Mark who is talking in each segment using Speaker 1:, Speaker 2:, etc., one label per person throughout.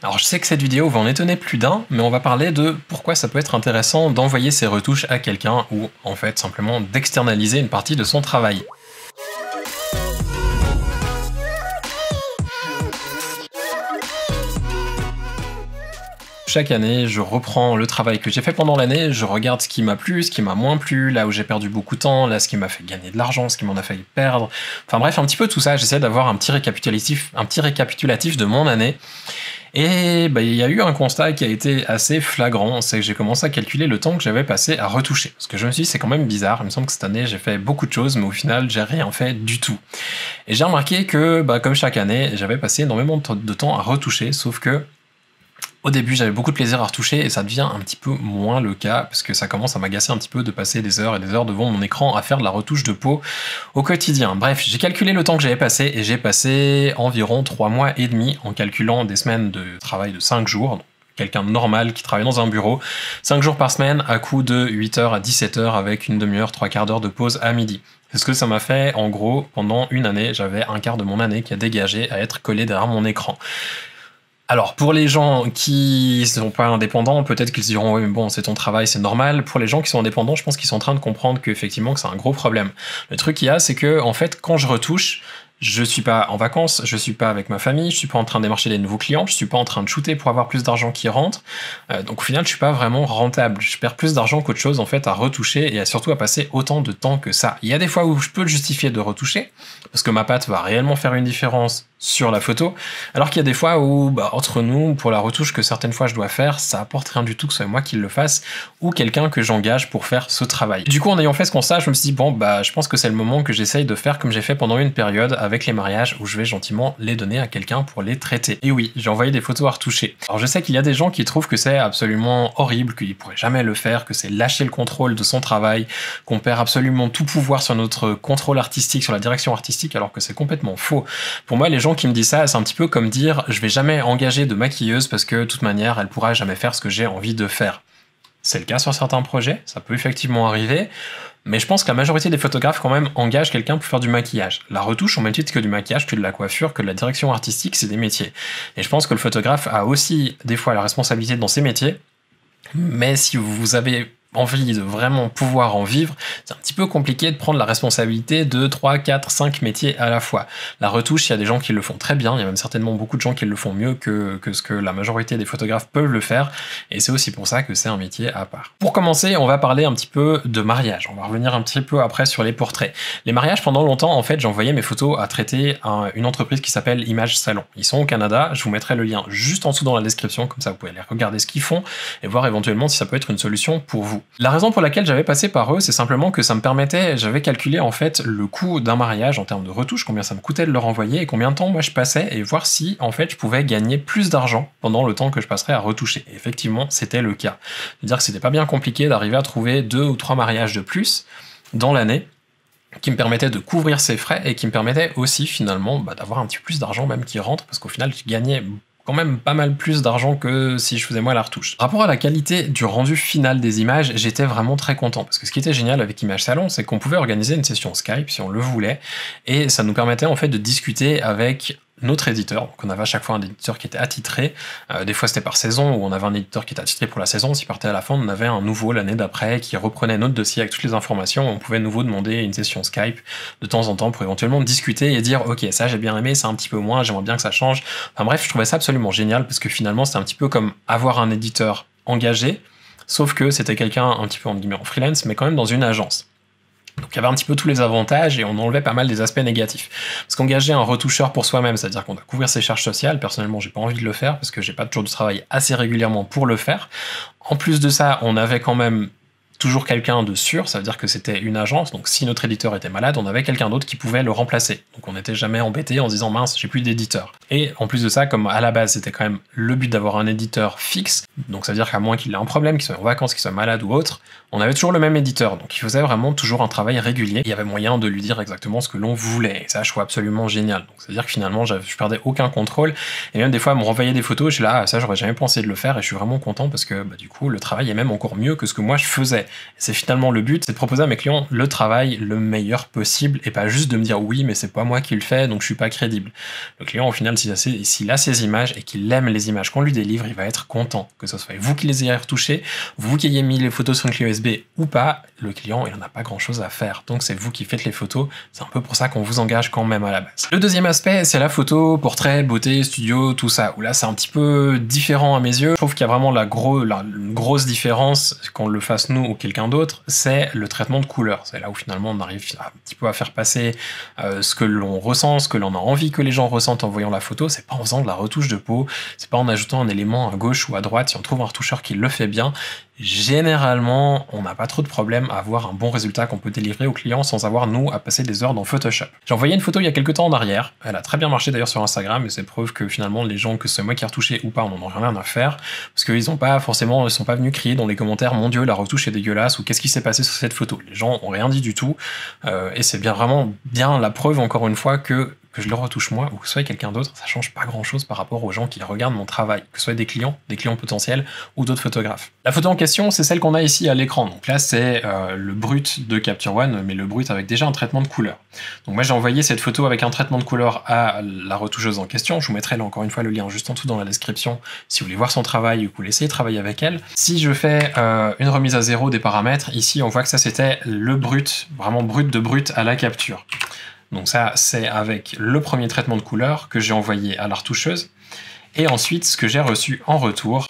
Speaker 1: Alors je sais que cette vidéo va en étonner plus d'un, mais on va parler de pourquoi ça peut être intéressant d'envoyer ses retouches à quelqu'un ou en fait simplement d'externaliser une partie de son travail. Chaque année, je reprends le travail que j'ai fait pendant l'année, je regarde ce qui m'a plu, ce qui m'a moins plu, là où j'ai perdu beaucoup de temps, là ce qui m'a fait gagner de l'argent, ce qui m'en a failli perdre. Enfin bref, un petit peu tout ça, j'essaie d'avoir un petit récapitulatif de mon année. Et il y a eu un constat qui a été assez flagrant, c'est que j'ai commencé à calculer le temps que j'avais passé à retoucher. Parce que je me suis dit, c'est quand même bizarre, il me semble que cette année j'ai fait beaucoup de choses, mais au final j'ai rien fait du tout. Et j'ai remarqué que, comme chaque année, j'avais passé énormément de temps à retoucher, sauf que au début, j'avais beaucoup de plaisir à retoucher et ça devient un petit peu moins le cas parce que ça commence à m'agacer un petit peu de passer des heures et des heures devant mon écran à faire de la retouche de peau au quotidien. Bref, j'ai calculé le temps que j'avais passé et j'ai passé environ 3 mois et demi en calculant des semaines de travail de 5 jours. Quelqu'un de normal qui travaille dans un bureau, 5 jours par semaine à coup de 8h à 17h avec une demi-heure, 3/4 d'heure de pause à midi. C'est ce que ça m'a fait en gros pendant une année. J'avais un quart de mon année qui a dégagé à être collé derrière mon écran. Alors, pour les gens qui ne sont pas indépendants, peut-être qu'ils se diront « Oui, mais bon, c'est ton travail, c'est normal ». Pour les gens qui sont indépendants, je pense qu'ils sont en train de comprendre qu'effectivement, que c'est un gros problème. Le truc qu'il y a, c'est que, en fait, quand je retouche, je suis pas en vacances, je suis pas avec ma famille, je suis pas en train de démarcher des nouveaux clients, je suis pas en train de shooter pour avoir plus d'argent qui rentre. Donc au final, je suis pas vraiment rentable. Je perds plus d'argent qu'autre chose en fait à retoucher et surtout à passer autant de temps que ça. Il y a des fois où je peux le justifier de retoucher parce que ma patte va réellement faire une différence sur la photo, alors qu'il y a des fois où, entre nous, pour la retouche que certaines fois je dois faire, ça apporte rien du tout que ce soit moi qui le fasse ou quelqu'un que j'engage pour faire ce travail. Du coup, en ayant fait ce constat, je me suis dit bon, je pense que c'est le moment que j'essaye de faire comme j'ai fait pendant une période avec les mariages où je vais gentiment les donner à quelqu'un pour les traiter. Et oui, j'ai envoyé des photos à retoucher. Alors je sais qu'il y a des gens qui trouvent que c'est absolument horrible, qu'ils pourraient jamais le faire, que c'est lâcher le contrôle de son travail, qu'on perd absolument tout pouvoir sur notre contrôle artistique, sur la direction artistique, alors que c'est complètement faux. Pour moi, les gens qui me disent ça, c'est un petit peu comme dire je vais jamais engager de maquilleuse parce que de toute manière, elle pourra jamais faire ce que j'ai envie de faire. C'est le cas sur certains projets, ça peut effectivement arriver. Mais je pense que la majorité des photographes quand même engagent quelqu'un pour faire du maquillage. La retouche, au même titre que du maquillage, que de la coiffure, que de la direction artistique, c'est des métiers. Et je pense que le photographe a aussi des fois la responsabilité dans ses métiers, mais si vous avez envie de vraiment pouvoir en vivre, c'est un petit peu compliqué de prendre la responsabilité de 3, 4, 5 métiers à la fois. La retouche, il y a des gens qui le font très bien, il y a même certainement beaucoup de gens qui le font mieux que ce que la majorité des photographes peuvent le faire, et c'est aussi pour ça que c'est un métier à part. Pour commencer, on va parler un petit peu de mariage, on va revenir un petit peu après sur les portraits. Les mariages, pendant longtemps, en fait, j'envoyais mes photos à traiter à une entreprise qui s'appelle Image Salon. Ils sont au Canada, je vous mettrai le lien juste en dessous dans la description, comme ça vous pouvez aller regarder ce qu'ils font, et voir éventuellement si ça peut être une solution pour vous. La raison pour laquelle j'avais passé par eux, c'est simplement que ça me permettait, j'avais calculé en fait le coût d'un mariage en termes de retouche, combien ça me coûtait de le renvoyer et combien de temps moi je passais et voir si en fait je pouvais gagner plus d'argent pendant le temps que je passerais à retoucher. Et effectivement, c'était le cas. C'est-à-dire que c'était pas bien compliqué d'arriver à trouver 2 ou 3 mariages de plus dans l'année qui me permettait de couvrir ces frais et qui me permettait aussi finalement d'avoir un petit peu plus d'argent même qui rentre parce qu'au final je gagnais quand même pas mal plus d'argent que si je faisais moi la retouche. Rapport à la qualité du rendu final des images, j'étais vraiment très content parce que ce qui était génial avec Image Salon, c'est qu'on pouvait organiser une session Skype si on le voulait et ça nous permettait en fait de discuter avec notre éditeur. Donc on avait à chaque fois un éditeur qui était attitré, des fois c'était par saison où on avait un éditeur qui était attitré pour la saison, s'il partait à la fin on avait un nouveau l'année d'après qui reprenait notre dossier avec toutes les informations, on pouvait de nouveau demander une session Skype de temps en temps pour éventuellement discuter et dire ok ça j'ai bien aimé, ça un petit peu moins, j'aimerais bien que ça change. Enfin bref, je trouvais ça absolument génial parce que finalement c'était un petit peu comme avoir un éditeur engagé, sauf que c'était quelqu'un un petit peu en freelance mais quand même dans une agence. Donc il y avait un petit peu tous les avantages et on enlevait pas mal des aspects négatifs. Parce qu'engager un retoucheur pour soi-même, c'est-à-dire qu'on doit couvrir ses charges sociales, personnellement j'ai pas envie de le faire parce que j'ai pas toujours du travail assez régulièrement pour le faire. En plus de ça, on avait quand même toujours quelqu'un de sûr, ça veut dire que c'était une agence, donc si notre éditeur était malade, on avait quelqu'un d'autre qui pouvait le remplacer. Donc on n'était jamais embêté en se disant mince, j'ai plus d'éditeur. Et en plus de ça, comme à la base c'était quand même le but d'avoir un éditeur fixe, donc ça veut dire qu'à moins qu'il ait un problème, qu'il soit en vacances, qu'il soit malade ou autre, on avait toujours le même éditeur, donc il faisait vraiment toujours un travail régulier. Il y avait moyen de lui dire exactement ce que l'on voulait, et ça je trouve absolument génial. Donc ça veut dire que finalement je perdais aucun contrôle, et même des fois elle me renvoyait des photos, je suis là, ça j'aurais jamais pensé de le faire, et je suis vraiment content parce que du coup le travail est même encore mieux que ce que moi je faisais. fait. C'est finalement le but, c'est de proposer à mes clients le travail le meilleur possible et pas juste de me dire oui, mais c'est pas moi qui le fais, donc je suis pas crédible. Le client, au final, s'il a ces images et qu'il aime les images qu'on lui délivre, il va être content. Que ce soit vous qui les ayez retouchées, vous qui ayez mis les photos sur une clé USB ou pas, le client, il en a pas grand chose à faire. Donc c'est vous qui faites les photos. C'est un peu pour ça qu'on vous engage quand même à la base. Le deuxième aspect, c'est la photo, portrait, beauté, studio, tout ça. Où là, c'est un petit peu différent à mes yeux. Je trouve qu'il y a vraiment la grosse différence, qu'on le fasse nous ou quelqu'un d'autre, c'est le traitement de couleur. C'est là où finalement on arrive un petit peu à faire passer ce que l'on ressent, ce que l'on a envie que les gens ressentent en voyant la photo. C'est pas en faisant de la retouche de peau, c'est pas en ajoutant un élément à gauche ou à droite. Si on trouve un retoucheur qui le fait bien, généralement, on n'a pas trop de problème à avoir un bon résultat qu'on peut délivrer au client sans avoir, nous, à passer des heures dans Photoshop. J'ai envoyé une photo il y a quelques temps en arrière. Elle a très bien marché d'ailleurs sur Instagram et c'est preuve que finalement, les gens, que c'est moi qui ai retouché ou pas, on n'en a rien à faire parce qu'ils sont pas venus crier dans les commentaires mon Dieu, la retouche est dégueulasse ou qu'est-ce qui s'est passé sur cette photo. Les gens ont rien dit du tout et c'est vraiment bien la preuve, encore une fois, que je le retouche moi ou que ce soit quelqu'un d'autre, ça change pas grand chose par rapport aux gens qui regardent mon travail, que ce soit des clients potentiels ou d'autres photographes. La photo en question, c'est celle qu'on a ici à l'écran. Donc là, c'est le brut de Capture One, mais le brut avec déjà un traitement de couleur. Donc moi, j'ai envoyé cette photo avec un traitement de couleur à la retoucheuse en question. Je vous mettrai là encore une fois le lien juste en dessous dans la description si vous voulez voir son travail ou que vous voulez essayer de travailler avec elle. Si je fais une remise à zéro des paramètres, ici, on voit que ça, c'était le brut, vraiment brut de brut à la capture. Donc ça, c'est avec le premier traitement de couleur que j'ai envoyé à la retoucheuse. Et ensuite, ce que j'ai reçu en retour,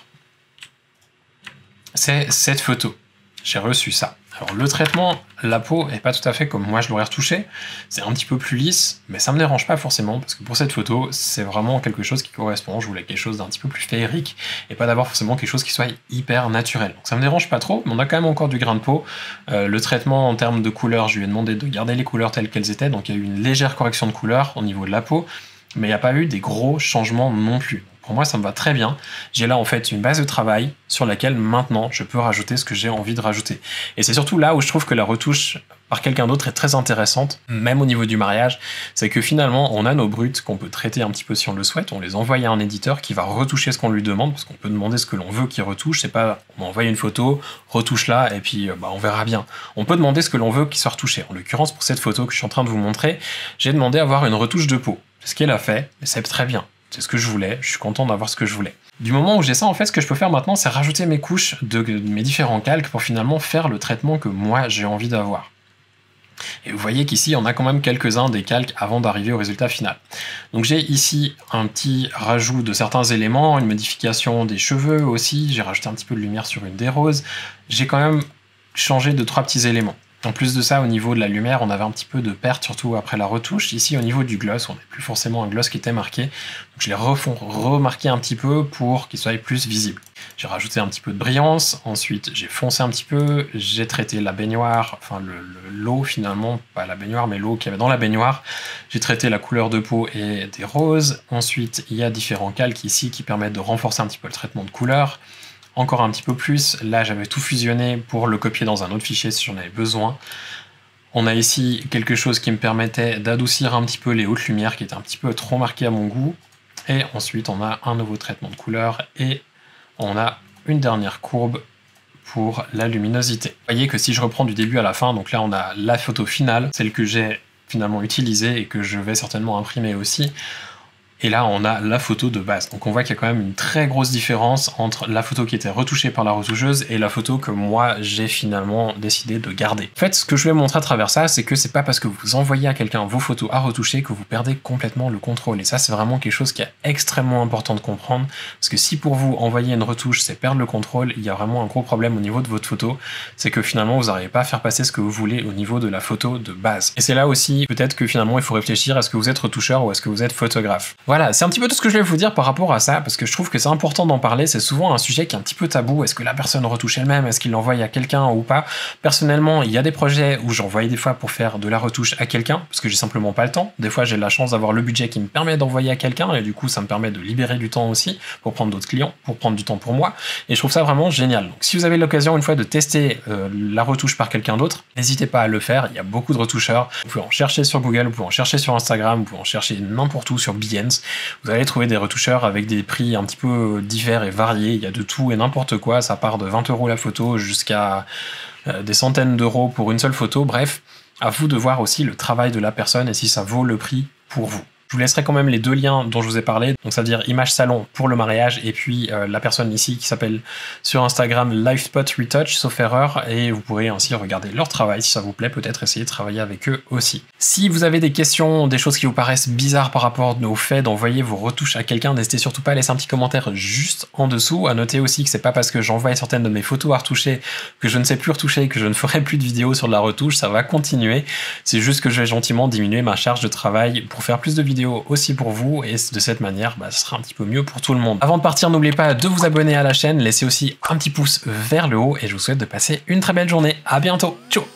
Speaker 1: c'est cette photo. J'ai reçu ça. Alors le traitement, la peau est pas tout à fait comme moi je l'aurais retouché. C'est un petit peu plus lisse, mais ça me dérange pas forcément parce que pour cette photo, c'est vraiment quelque chose qui correspond. Je voulais quelque chose d'un petit peu plus féerique et pas d'avoir forcément quelque chose qui soit hyper naturel. Donc ça me dérange pas trop, mais on a quand même encore du grain de peau. Le traitement en termes de couleur, je lui ai demandé de garder les couleurs telles qu'elles étaient, donc il y a eu une légère correction de couleur au niveau de la peau, mais il n'y a pas eu des gros changements non plus. Pour moi, ça me va très bien. J'ai là en fait une base de travail sur laquelle maintenant je peux rajouter ce que j'ai envie de rajouter. Et c'est surtout là où je trouve que la retouche par quelqu'un d'autre est très intéressante, même au niveau du mariage. C'est que finalement, on a nos bruts qu'on peut traiter un petit peu si on le souhaite. On les envoie à un éditeur qui va retoucher ce qu'on lui demande, parce qu'on peut demander ce que l'on veut qu'il retouche. C'est pas on envoie une photo, retouche-la et puis on verra bien. On peut demander ce que l'on veut qu'il soit retouché. En l'occurrence, pour cette photo que je suis en train de vous montrer, j'ai demandé à avoir une retouche de peau. C'est ce qu'elle a fait, et c'est très bien. C'est ce que je voulais, je suis content d'avoir ce que je voulais. Du moment où j'ai ça, en fait, ce que je peux faire maintenant, c'est rajouter mes couches de mes différents calques pour finalement faire le traitement que moi j'ai envie d'avoir. Et vous voyez qu'ici, on a quand même quelques-uns des calques avant d'arriver au résultat final. Donc j'ai ici un petit rajout de certains éléments, une modification des cheveux aussi, j'ai rajouté un petit peu de lumière sur une des roses. J'ai quand même changé de 3 petits éléments. En plus de ça, au niveau de la lumière, on avait un petit peu de perte, surtout après la retouche. Ici, au niveau du gloss, on n'a plus forcément un gloss qui était marqué. Donc je l'ai remarqué un petit peu pour qu'il soit plus visible. J'ai rajouté un petit peu de brillance, ensuite j'ai foncé un petit peu, j'ai traité la baignoire, enfin l'eau finalement, pas la baignoire, mais l'eau qu'il y avait dans la baignoire. J'ai traité la couleur de peau et des roses. Ensuite, il y a différents calques ici qui permettent de renforcer un petit peu le traitement de couleur. Encore un petit peu plus, là j'avais tout fusionné pour le copier dans un autre fichier si j'en avais besoin. On a ici quelque chose qui me permettait d'adoucir un petit peu les hautes lumières qui étaient un petit peu trop marquées à mon goût. Et ensuite on a un nouveau traitement de couleur et on a une dernière courbe pour la luminosité. Vous voyez que si je reprends du début à la fin, donc là on a la photo finale, celle que j'ai finalement utilisée et que je vais certainement imprimer aussi. Et là, on a la photo de base. Donc on voit qu'il y a quand même une très grosse différence entre la photo qui était retouchée par la retoucheuse et la photo que moi, j'ai finalement décidé de garder. En fait, ce que je vais montrer à travers ça, c'est que c'est pas parce que vous envoyez à quelqu'un vos photos à retoucher que vous perdez complètement le contrôle. Et ça, c'est vraiment quelque chose qui est extrêmement important de comprendre. Parce que si pour vous, envoyer une retouche, c'est perdre le contrôle, il y a vraiment un gros problème au niveau de votre photo. C'est que finalement, vous n'arrivez pas à faire passer ce que vous voulez au niveau de la photo de base. Et c'est là aussi, peut-être que finalement, il faut réfléchir, est-ce que vous êtes retoucheur ou est-ce que vous êtes photographe? Voilà, c'est un petit peu tout ce que je vais vous dire par rapport à ça, parce que je trouve que c'est important d'en parler, c'est souvent un sujet qui est un petit peu tabou, est-ce que la personne retouche elle-même, est-ce qu'il l'envoie à quelqu'un ou pas? Personnellement, il y a des projets où j'envoie des fois pour faire de la retouche à quelqu'un, parce que j'ai simplement pas le temps. Des fois, j'ai la chance d'avoir le budget qui me permet d'envoyer à quelqu'un, et du coup, ça me permet de libérer du temps aussi, pour prendre d'autres clients, pour prendre du temps pour moi, et je trouve ça vraiment génial. Donc si vous avez l'occasion une fois de tester la retouche par quelqu'un d'autre, n'hésitez pas à le faire, il y a beaucoup de retoucheurs, vous pouvez en chercher sur Google, vous pouvez en chercher sur Instagram, vous pouvez en chercher n'importe où sur Behance, Behance. Vous allez trouver des retoucheurs avec des prix un petit peu divers et variés. Il y a de tout et n'importe quoi. Ça part de 20 € la photo jusqu'à des centaines d'euros pour une seule photo. Bref, à vous de voir aussi le travail de la personne et si ça vaut le prix pour vous. Je vous laisserai quand même les 2 liens dont je vous ai parlé, donc ça veut dire Image Salon pour le mariage et puis la personne ici qui s'appelle sur Instagram Livespot Retouch, sauf erreur, et vous pourrez ainsi regarder leur travail si ça vous plaît, peut-être essayer de travailler avec eux aussi. Si vous avez des questions, des choses qui vous paraissent bizarres par rapport au fait d'envoyer vos retouches à quelqu'un, n'hésitez surtout pas à laisser un petit commentaire juste en dessous. À noter aussi que c'est pas parce que j'envoie certaines de mes photos à retoucher que je ne sais plus retoucher, que je ne ferai plus de vidéos sur de la retouche, ça va continuer. C'est juste que je vais gentiment diminuer ma charge de travail pour faire plus de vidéos aussi pour vous, et de cette manière ce sera un petit peu mieux pour tout le monde. Avant de partir, n'oubliez pas de vous abonner à la chaîne, laissez aussi un petit pouce vers le haut et je vous souhaite de passer une très belle journée. À bientôt, ciao.